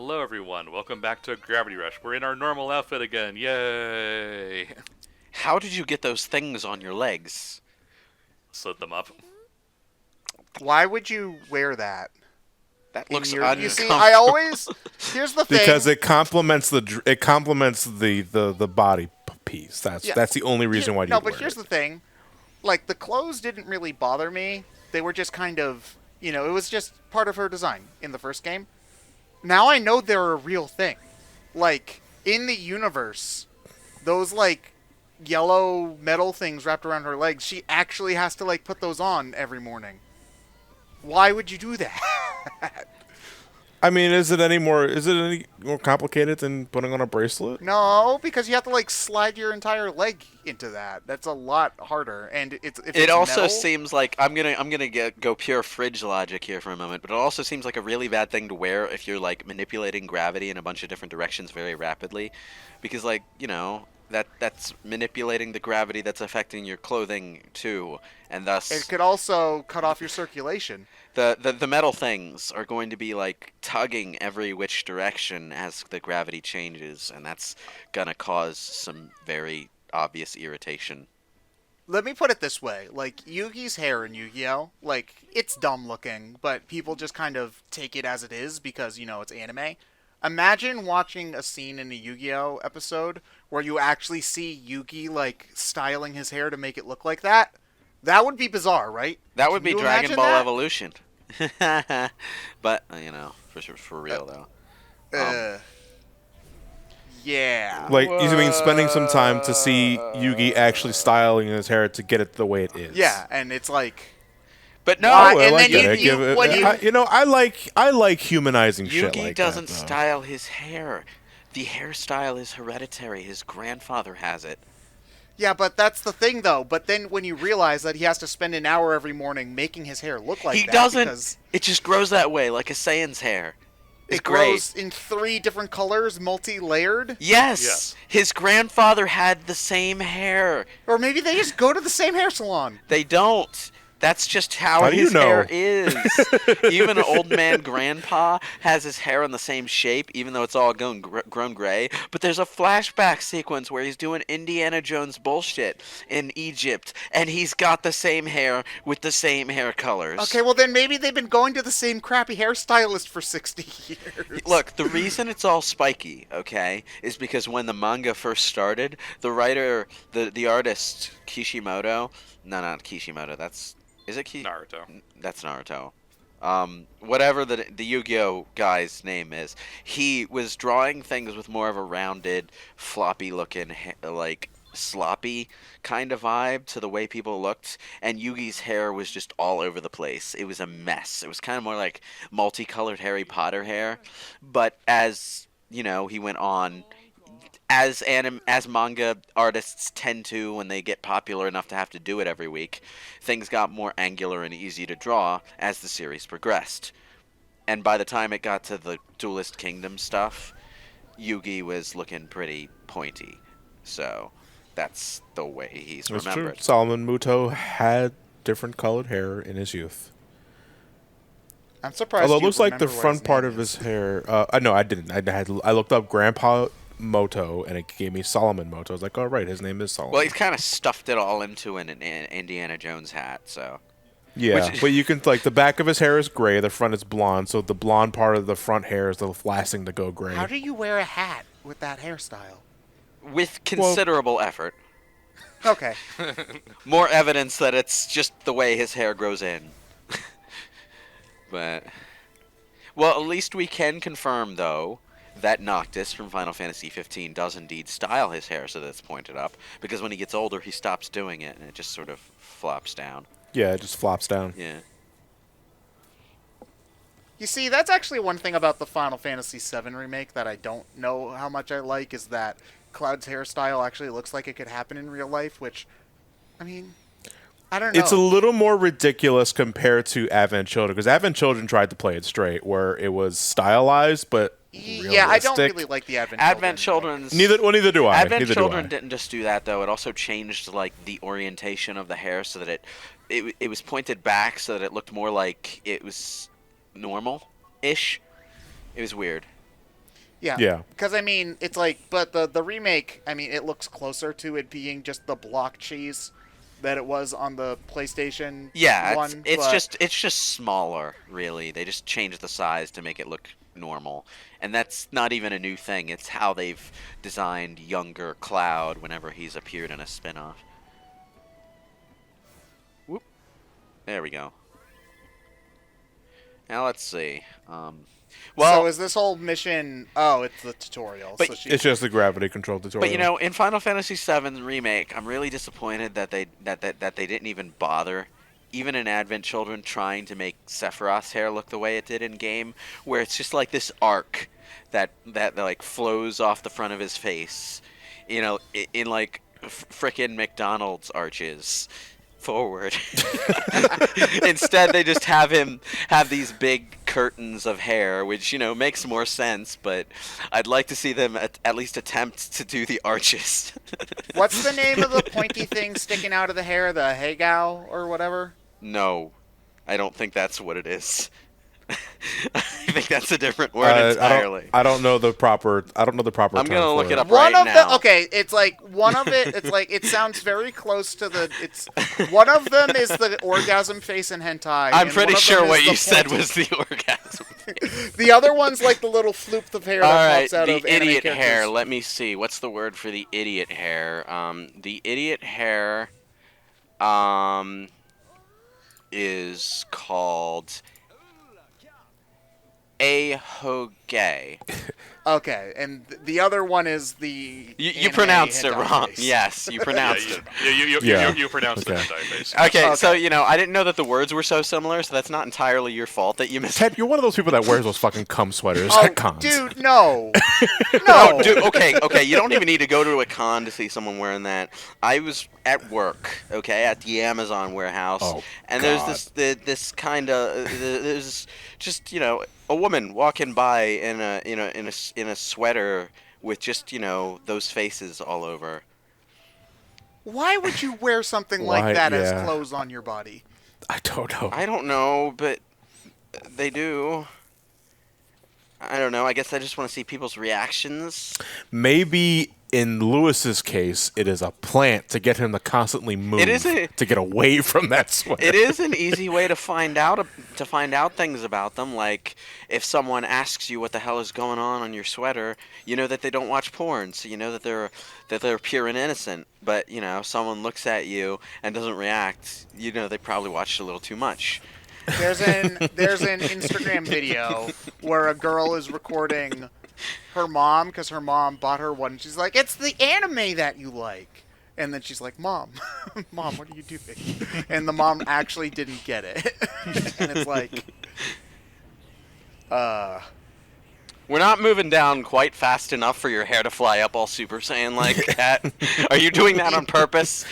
Hello everyone, welcome back to Gravity Rush. We're in our normal outfit again, yay! How did you get those things on your legs? Slit them up. Why would you wear that That in looks your? You see, I uncomfortable. always. Here's the Because thing. it complements the body piece. That's Yeah. that's the only reason why No, you'd but wear here's it. the thing. Like the clothes didn't really bother me. They were just kind of, it was just part of her design in the first game. Now I know they're a real thing. Like in the universe, those like yellow metal things wrapped around her legs, she actually has to like put those on every morning. Why would you do that? I mean, is it any more complicated than putting on a bracelet? No, because you have to like slide your entire leg into that. That's a lot harder, and it's if It it's also metal. seems like go pure fridge logic here for a moment, but it also seems like a really bad thing to wear if you're like manipulating gravity in a bunch of different directions very rapidly, because that's manipulating the gravity that's affecting your clothing too, and It thus could also cut off your circulation. the metal things are going to be like tugging every which direction as the gravity changes, and that's gonna cause some very obvious irritation. Let me put it this way: like Yugi's hair in Yu-Gi-Oh, like it's dumb looking, but people just kind of take it as it is because it's anime. Imagine watching a scene in a Yu-Gi-Oh episode where you actually see Yugi like styling his hair to make it look like that. That would be bizarre, right? That would Can be you Dragon imagine Ball that? Evolution. But for real though. Uh, yeah. Like, you mean spending some time to see Yugi actually styling his hair to get it the way it is? Yeah, and it's like But no, Why? Well, And I then get you- it. you- Give it- when you- I like humanizing shit Yugi like doesn't that, though. style his hair. The hairstyle is hereditary. His grandfather has it. Yeah, but that's the thing, though. But then when you realize that he has to spend an hour every morning making his hair look like He that, doesn't. because It just grows that way, like a Saiyan's hair. It's it great. grows in 3 different colors, multi-layered. Yes, his grandfather had the same hair. Or maybe they just go to the same hair salon. They don't. That's just how How do you his hair know? is. Even an old man grandpa has his hair in the same shape, even though it's all grown gray. But there's a flashback sequence where he's doing Indiana Jones bullshit in Egypt, and he's got the same hair with the same hair colors. Okay, well then maybe they've been going to the same crappy hairstylist for 60 years. Look, the reason it's all spiky, okay, is because when the manga first started, the writer, the artist Kishimoto, no, not Kishimoto. Is it Naruto. That's Naruto. Whatever the Yu-Gi-Oh guy's name is, he was drawing things with more of a rounded, floppy-looking, like sloppy kind of vibe to the way people looked, and Yugi's hair was just all over the place. It was a mess. It was kind of more like multicolored Harry Potter hair, but as he went on, as manga artists tend to when they get popular enough to have to do it every week, things got more angular and easy to draw as the series progressed. And by the time it got to the Duelist Kingdom stuff, Yugi was looking pretty pointy. So that's the way he's That's true. remembered. Solomon Muto had different colored hair in his youth. I'm surprised. Although it you looks like the remember what front part name of is. his hair. No, I didn't. I looked up Grandpa Moto, and it gave me Solomon Moto. I was like, oh, right, his name is Solomon. Well, he's kind of stuffed it all into an Indiana Jones hat, so. Yeah, Which- but you can, like, the back of his hair is gray, the front is blonde, so the blonde part of the front hair is the last thing to go gray. How do you wear a hat with that hairstyle? With considerable effort. Okay. More evidence that it's just the way his hair grows in. But, well, at least we can confirm, though, that Noctis from Final Fantasy 15 does indeed style his hair so that it's pointed up, because when he gets older, he stops doing it, and it just sort of flops down. Yeah, it just flops down. Yeah. You see, that's actually one thing about the Final Fantasy VII remake that I don't know how much I like, is that Cloud's hairstyle actually looks like it could happen in real life, which, I mean, I don't know. It's a little more ridiculous compared to Advent Children, because Advent Children tried to play it straight, where it was stylized, but realistic. Yeah, I don't really like the Advent Children. Children's... Neither do I. Advent Neither Children do I. didn't just do that, though. It also changed, like, the orientation of the hair so that it was pointed back so that it looked more like it was normal-ish. It was weird. Yeah. Yeah. Because, I mean, it's like, but the remake, I mean, it looks closer to it being just the block cheese that it was on the PlayStation Yeah, one. it's just smaller, really. They just changed the size to make it look normal. And that's not even a new thing. It's how they've designed younger Cloud whenever he's appeared in a spin-off. Whoop. There we go. Now let's see. Well, so is this whole mission? Oh, it's the tutorial. But so she, It's just the gravity control tutorial. but you know, in Final Fantasy VII Remake, I'm really disappointed that they didn't even bother, even in Advent Children, trying to make Sephiroth's hair look the way it did in game, where it's just like this arc that like flows off the front of his face, you know, in like frickin' McDonald's arches forward. Instead, they just have him have these big curtains of hair, which, you know, makes more sense, but I'd like to see them at least attempt to do the arches. what's the name of the pointy thing sticking out of the hair? The Hagao or whatever? No, I don't think that's what it is. I think that's a different word entirely. I don't know the proper. I don't know the proper. I'm term gonna for look it up One right of now. the okay, it's like one of it. It's like it sounds very close to the. It's one of them is the orgasm face in hentai. I'm and pretty one of sure them what is you the said pointy- was the orgasm. The other one's like the little floop of hair All that right, pops out the of anime idiot characters. hair. Let me see. What's the word for the idiot hair? The idiot hair is called ahoge. Okay, and the other one is the. You anime pronounced it hentai wrong. face. Yes, you pronounced it. Yeah. You pronounced the Okay. hentai face. Okay, so Okay. you know, I didn't know that the words were so similar, so that's not entirely your fault that you missed. Ted, you're one of those people that wears those fucking cum sweaters Oh, at cons. dude, no, no. Dude, okay, you don't even need to go to a con to see someone wearing that. I was at work, okay, at the Amazon warehouse, Oh, and God. there's this kind of there's just, you know, a woman walking by in a sweater with just, you know, those faces all over. Why would you wear something Why- like that yeah. as clothes on your body? I don't know. I don't know, but they do. I don't know. I guess I just want to see people's reactions. Maybe in Lewis's case, it is a plant to get him to constantly move is to get away from that sweater. It is an easy way to find out things about them. Like, if someone asks you what the hell is going on your sweater, you know that they don't watch porn, so you know that they're pure and innocent. But, you know, if someone looks at you and doesn't react, you know they probably watched a little too much. There's an Instagram video where a girl is recording her mom because her mom bought her one. She's like, "It's the anime that you like," and then she's like, "Mom, Mom, what are you doing?" And the mom actually didn't get it, and it's like, We're not moving down quite fast enough for your hair to fly up all Super Saiyan like that. Are you doing that on purpose?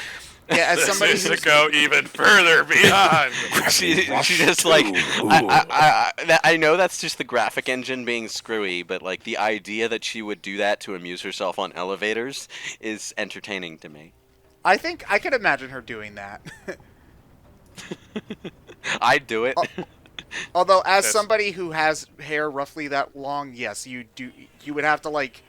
yeah, as This somebody is to who's go even further beyond. She just like I know that's just the graphic engine being screwy, but like the idea that she would do that to amuse herself on elevators is entertaining to me. I think I could imagine her doing that. I'd do it. Although, as That's- somebody who has hair roughly that long, yes, you would have to like.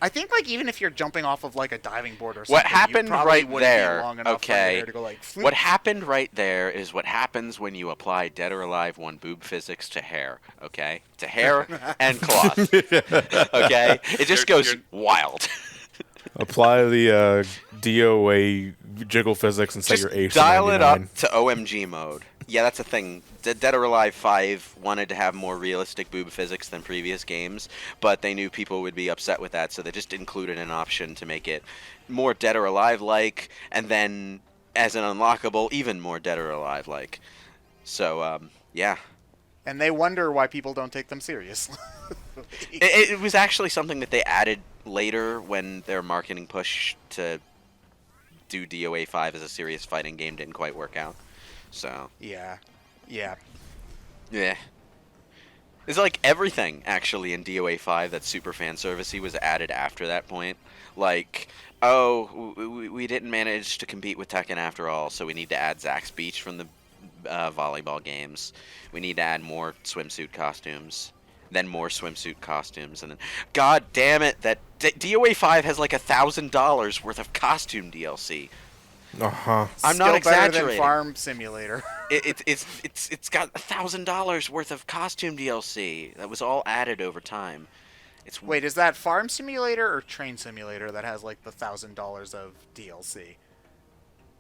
I think like even if you're jumping off of like a diving board or something, What happened you probably right wouldn't be there, long enough for your okay, hair to go like. Floop. what happened right there is what happens when you apply Dead or Alive 1 boob physics to hair, okay? To hair and cloth, okay? It just goes you're- wild. Apply the DOA jiggle physics and set Just your age dial to it 99. up to OMG mode. Yeah, that's a thing. Dead or Alive 5 wanted to have more realistic boob physics than previous games, but they knew people would be upset with that, so they just included an option to make it more Dead or Alive-like, and then, as an unlockable, even more Dead or Alive-like. So, yeah. And they wonder why people don't take them seriously. It was actually something that they added later when their marketing push to do DOA 5 as a serious fighting game didn't quite work out. So, yeah. yeah. It's like everything, actually, in DOA 5 that's super fan servicey was added after that point. Like, oh, we didn't manage to compete with Tekken after all, so we need to add Zack's Beach from the volleyball games. We need to add more swimsuit costumes. then more swimsuit costumes, and then God damn it, that DOA 5 has like $1,000 worth of costume DLC. Uh-huh. I'm Still not better exaggerating. than Farm Simulator. It's got $1,000 worth of costume DLC that was all added over time. It's Wait, is that Farm Simulator or Train Simulator that has like the $1,000 of DLC?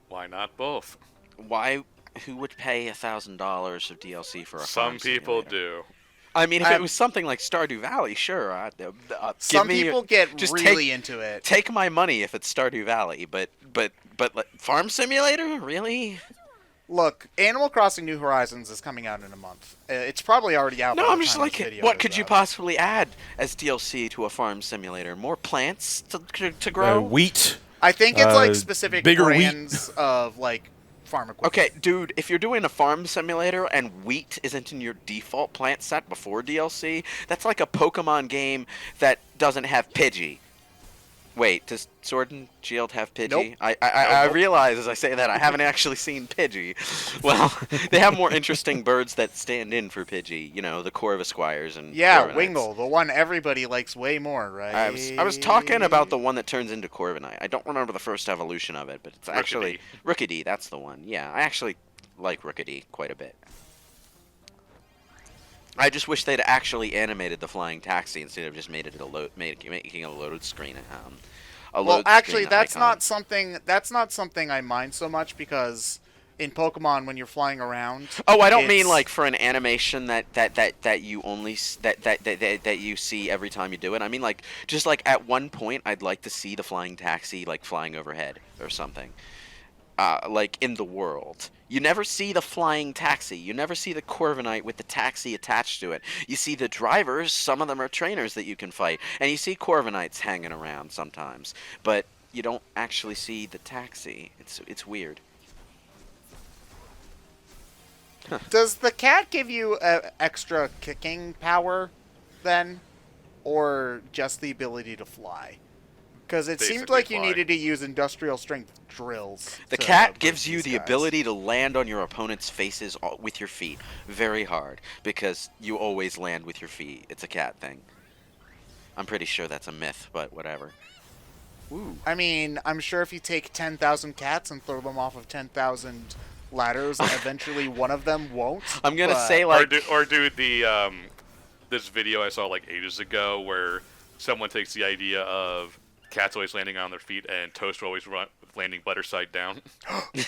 Why not both? why? Who would pay $1,000 of DLC for a Some farm people simulator? do. I mean, if it was something like Stardew Valley, sure. Some people get just really into it. Take my money if it's Stardew Valley, but like, Farm Simulator, really? Look, Animal Crossing New Horizons is coming out in a month. It's probably already out. No, by the I'm just time like, this video what goes could you out. possibly add as DLC to a farm simulator? More plants to grow? Wheat. I think it's like Uh, specific bigger wheat. brands of like farm equipment. Okay, dude, if you're doing a farm simulator and wheat isn't in your default plant set before DLC, that's like a Pokemon game that doesn't have Pidgey. Wait, does Sword and Shield have Pidgey? Nope. I realize as I say that I haven't actually seen Pidgey. Well, they have more interesting birds that stand in for Pidgey. You know, the Corvisquires and Yeah, Corviknights. Wingle, the one everybody likes way more, right? I was talking about the one that turns into Corviknight. I don't remember the first evolution of it, but it's actually Rookidee. That's the one. Yeah, I actually like Rookidee quite a bit. I just wish they'd actually animated the flying taxi instead of just made it making a load screen. Well, actually, that's not something I mind so much because in Pokemon, when you're flying around. Oh, I don't mean it's- like for an animation that you only that you see every time you do it. I mean like just like at one point, I'd like to see the flying taxi like flying overhead or something. Like in the world. You never see the flying taxi. You never see the Corviknight with the taxi attached to it. You see the drivers, some of them are trainers that you can fight, and you see Corviknights hanging around sometimes, but you don't actually see the taxi. It's weird. Does the cat give you extra kicking power then? Or just the ability to fly? Because it seemed Basically like you fly. needed to use industrial strength drills. The to cat break gives you these the guys. ability to land on your opponent's faces with your feet very hard because you always land with your feet. It's a cat thing. I'm pretty sure that's a myth, but whatever. Ooh. I mean, I'm sure if you take 10,000 cats and throw them off of 10,000 ladders, eventually one of them won't. I'm gonna but- say Or like do the this video I saw like ages ago where someone takes the idea of cats always landing on their feet and Toast always landing butter side down.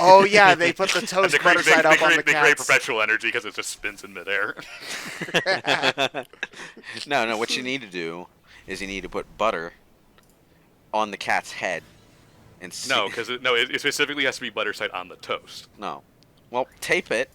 Oh yeah, they put the And toast butter side up on the they create cats. perpetual energy because it just spins in midair. no. What you need to do is you need to put butter on the cat's head. And No, because it specifically has to be butter side on the toast. no. Well, tape it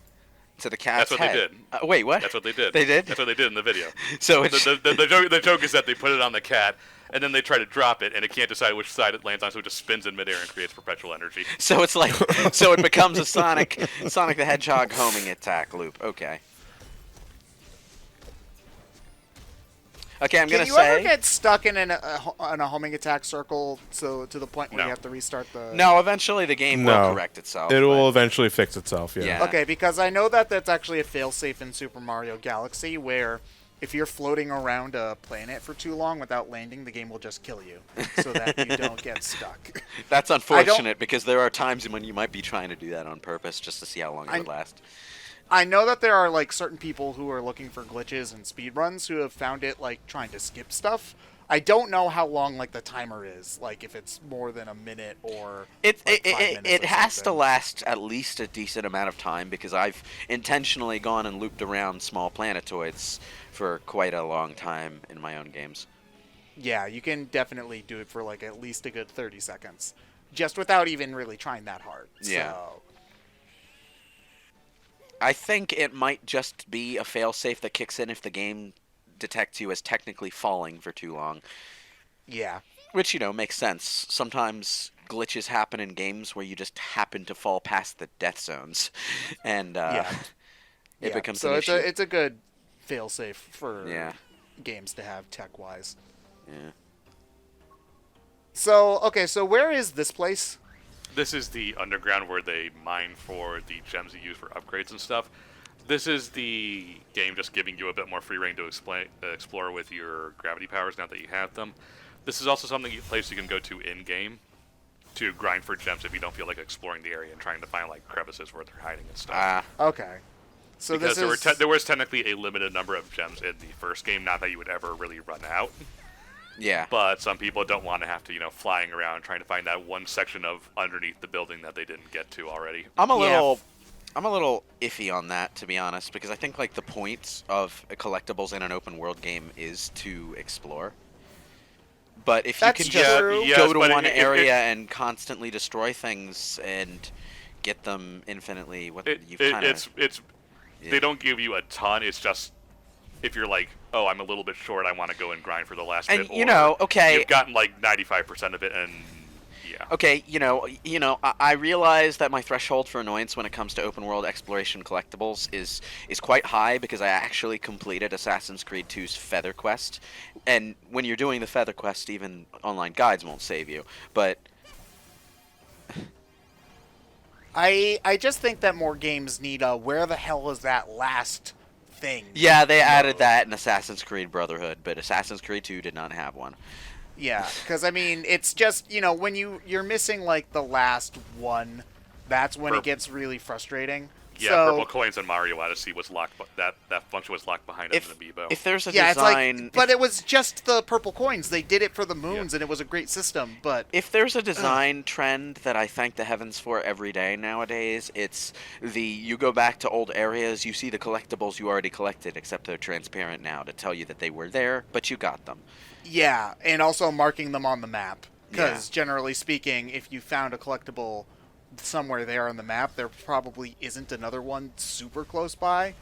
to the cat's That's what head. they did. Wait, what? That's what they did. They did? That's what they did in the video. So it's The joke is that they put it on the cat, and then they try to drop it, and it can't decide which side it lands on, so it just spins in midair and creates perpetual energy. so it's like so it becomes a Sonic the Hedgehog homing attack loop. Okay. Okay, I'm Can gonna you say ever get stuck in a homing attack circle to the point where No. you have to restart the? no. Eventually, the game will No. correct itself. It will but- eventually fix itself. Yeah. Yeah. Okay, because I know that that's actually a failsafe in Super Mario Galaxy where if you're floating around a planet for too long without landing, the game will just kill you so that you don't get stuck. That's unfortunate because there are times when you might be trying to do that on purpose just to see how long it would last. I know that there are like certain people who are looking for glitches and speedruns who have found it like trying to skip stuff. I don't know how long like the timer is, like if it's more than a minute or like 5 minutes It or has to something. last at least a decent amount of time because I've intentionally gone and looped around small planetoids for quite a long time in my own games. Yeah, you can definitely do it for like at least a good 30 seconds, just without even really trying that hard. Yeah. So, I think it might just be a failsafe that kicks in if the game detects you as technically falling for too long. yeah. Which, makes sense. Sometimes glitches happen in games where you just happen to fall past the death zones. And Yeah. it Yeah, becomes so an it's issue. a good failsafe for Yeah. games to have tech-wise. Yeah. So, okay, so where is this place? This is the underground where they mine for the gems you use for upgrades and stuff. This is the game just giving you a bit more free reign to explore with your gravity powers now that you have them. This is also place you can go to in-game to grind for gems if you don't feel like exploring the area and trying to find like crevices where they're hiding and stuff. Okay. So Because this there was technically a limited number of gems in the first game, not that you would ever really run out. Yeah. But some people don't want to have to, flying around trying to find that one section of underneath the building that they didn't get to already. I'm a little iffy on that, to be honest, because I think like the point of collectibles in an open world game is to explore. But if you That's can just true. go to one area and constantly destroy things and get them infinitely, they don't give you a ton. It's just if you're like, oh, I'm a little bit short, I want to go and grind for the last bit. And okay, you've gotten like 95% of it, and yeah. Okay, I realize that my threshold for annoyance when it comes to open world exploration collectibles is quite high because I actually completed Assassin's Creed 2's Feather Quest, and when you're doing the Feather Quest, even online guides won't save you. But I just think that more games need a where the hell is that last thing? yeah, they added that in Assassin's Creed Brotherhood, but Assassin's Creed 2 did not have one. Yeah, because I mean, it's just when you're missing like the last one, that's when it gets really frustrating. Yeah, so, purple coins in Mario Odyssey was locked. That function was locked behind an amiibo. If there's a it's design, like, but it was just the purple coins. They did it for the moons, and it was a great system. But if there's a design trend that I thank the heavens for every day nowadays, it's you go back to old areas, you see the collectibles you already collected, except they're transparent now to tell you that they were there, but you got them. yeah, and also marking them on the map. Because generally speaking, if you found a collectible somewhere there on the map, there probably isn't another one super close by.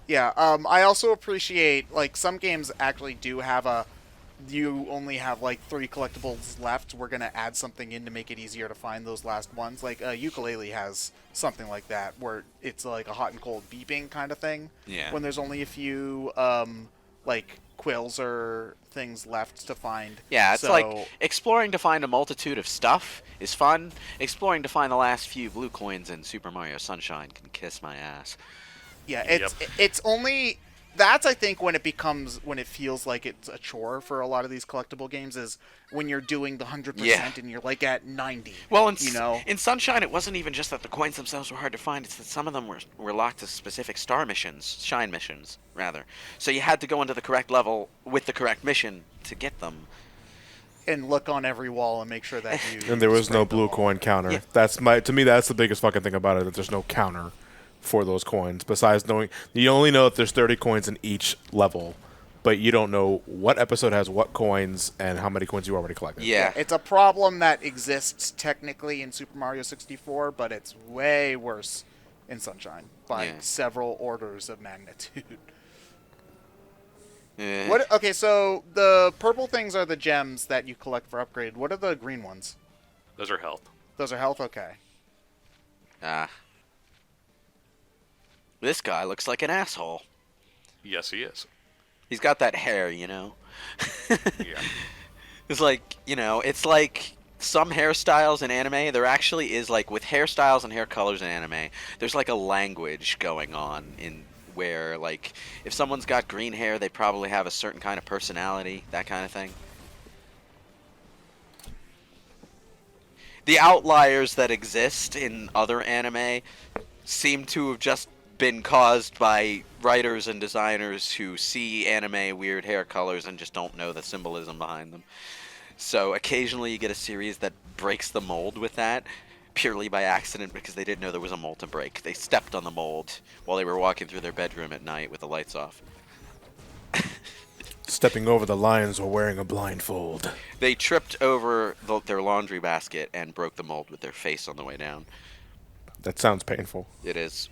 Yeah, I also appreciate, like, some games actually do have you only have, like, 3 collectibles left. We're going to add something in to make it easier to find those last ones. Like, Ukulele has something like that, where it's, like, a hot and cold beeping kind of thing. Yeah. When there's only a few, like, quills or things left to find. Yeah, it's like exploring to find a multitude of stuff is fun. Exploring to find the last few blue coins in Super Mario Sunshine can kiss my ass. Yeah, it's only that's I think when it feels like it's a chore for a lot of these collectible games is when you're doing the 100% and you're like at 90. Well, in Sunshine, it wasn't even just that the coins themselves were hard to find; it's that some of them were locked to specific shine missions, rather. So you had to go into the correct level with the correct mission to get them. And look on every wall and make sure that you. And there was no blue coin counter. Yeah. To me, that's the biggest fucking thing about it. That there's no counter for those coins. Besides knowing, you only know that there's 30 coins in each level, but you don't know what episode has what coins and how many coins you already collected. Yeah. It's a problem that exists technically in Super Mario 64, but it's way worse in Sunshine by several orders of magnitude. Okay, so the purple things are the gems that you collect for upgrade. What are the green ones? Those are health. Those are health? Okay. This guy looks like an asshole. Yes, he is. He's got that hair, Yeah. It's like, it's like some hairstyles in anime, there actually is, like, with hairstyles and hair colors in anime, there's, like, a language going on in where, like, if someone's got green hair, they probably have a certain kind of personality, that kind of thing. The outliers that exist in other anime seem to have just been caused by writers and designers who see anime weird hair colors and just don't know the symbolism behind them. So occasionally you get a series that breaks the mold with that purely by accident because they didn't know there was a mold to break. They stepped on the mold while they were walking through their bedroom at night with the lights off. Stepping over the lines while wearing a blindfold. They tripped over their laundry basket and broke the mold with their face on the way down. That sounds painful. It is.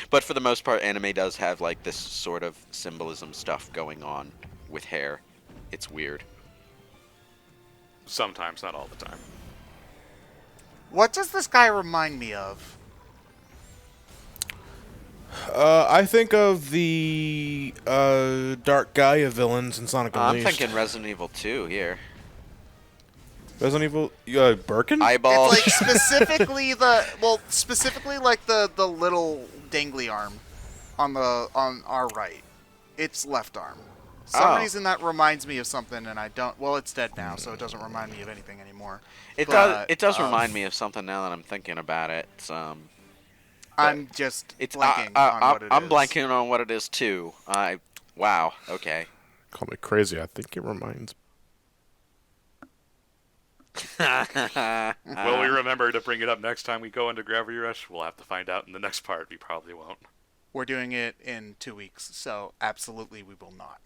But for the most part, anime does have, like, this sort of symbolism stuff going on with hair. It's weird. Sometimes, not all the time. What does this guy remind me of? I think of the dark guy of villains in Sonic Oh, Unleashed. I'm thinking Resident Evil 2 here. Resident Evil, Birkin? Eyeballs. It's like specifically like the little dangly arm. on our right. It's left arm. Some Oh. reason that reminds me of something, and I don't. Well, it's dead now, so it doesn't remind me of anything anymore. It But, does remind me of something now that I'm thinking about it. I'm just It's blanking on what it is. I'm blanking on what it is too. Wow. Okay. Call me crazy. I think it reminds. Will we remember to bring it up next time we go into Gravity Rush? We'll have to find out in the next part. We probably won't. We're doing it in 2 weeks, so absolutely we will not.